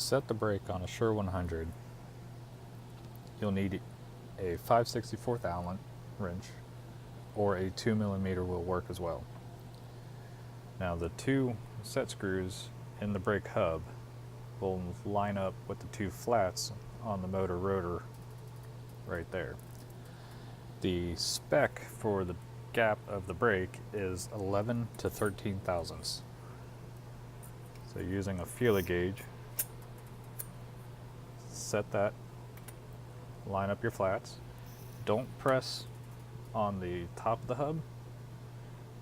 set the brake on a Sure 100, you'll need a 5/64 Allen wrench, or a 2mm will work as well. Now the two set screws in the brake hub will line up with the two flats on the motor rotor right there. The spec for the gap of the brake is 11 to 13 thousandths. So using a feeler gauge, set that, line up your flats. Don't press on the top of the hub,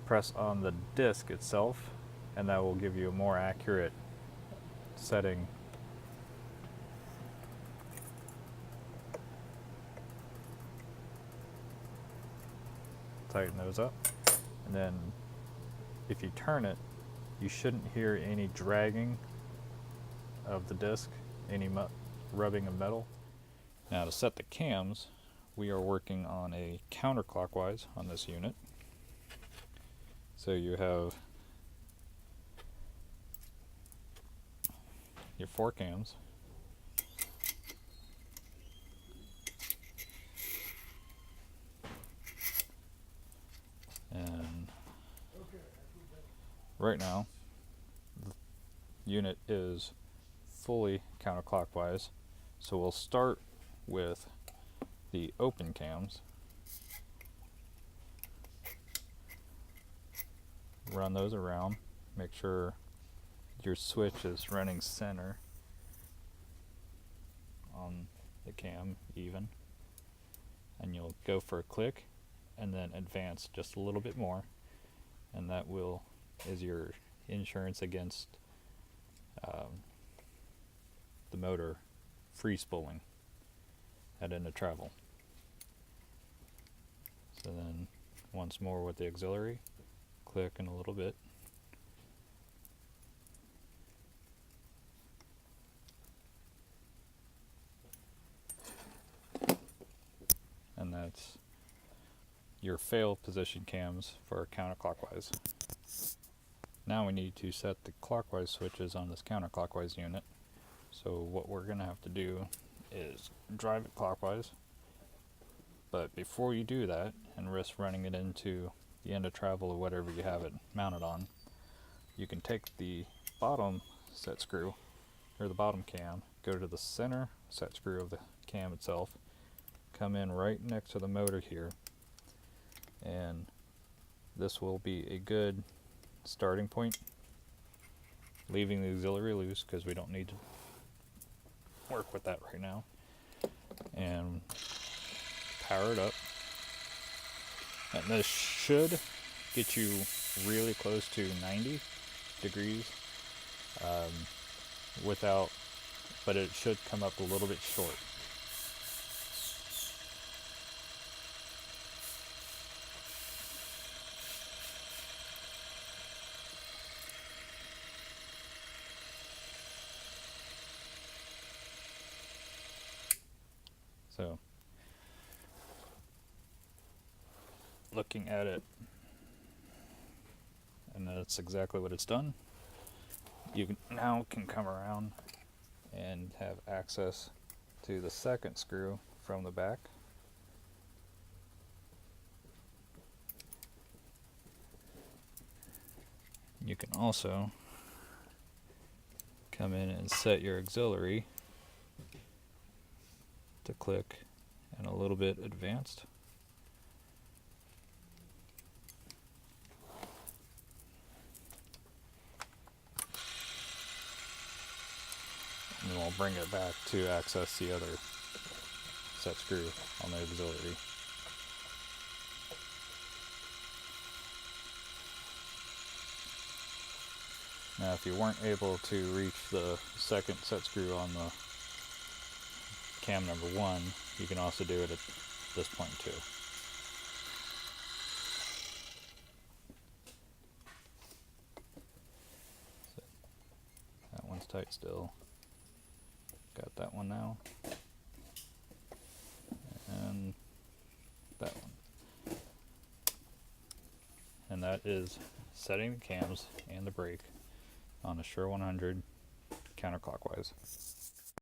press on the disc itself, and that will give you a more accurate setting. Tighten those up, and then if you turn it, you shouldn't hear any dragging of the disc, any rubbing of metal. Now to set the cams, we are working on a counterclockwise on this unit. So you have your 4 cams. And right now, the unit is fully counterclockwise. So we'll start with the open cams. Run those around. Make sure your switch is running center on the cam even. And you'll go for a click and then advance just a little bit more. And that is your insurance against the motor free spooling at end of travel. So then once more with the auxiliary, click in a little bit. And that's your fail position cams for counterclockwise. Now we need to set the clockwise switches on this counterclockwise unit. So what we're going to have to do is drive it clockwise. But before you do that, and risk running it into the end of travel or whatever you have it mounted on, you can take the bottom set screw, or the bottom cam, go to the center set screw of the cam itself, come in right next to the motor here, and this will be a good starting point, leaving the auxiliary loose because we don't need to work with that right now, and power it up. And this should get you really close to 90 degrees but it should come up a little bit short. So looking at it, and that's exactly what it's done. You now can come around and have access to the second screw from the back. You can also come in and set your auxiliary to click and a little bit advanced. And we'll bring it back to access the other set screw on the auxiliary. Now if you weren't able to reach the second set screw on the cam number 1, you can also do it at this point too. So that one's tight still. Got that one now. And that one. And that is setting the cams and the brake on a Sure 100 counterclockwise.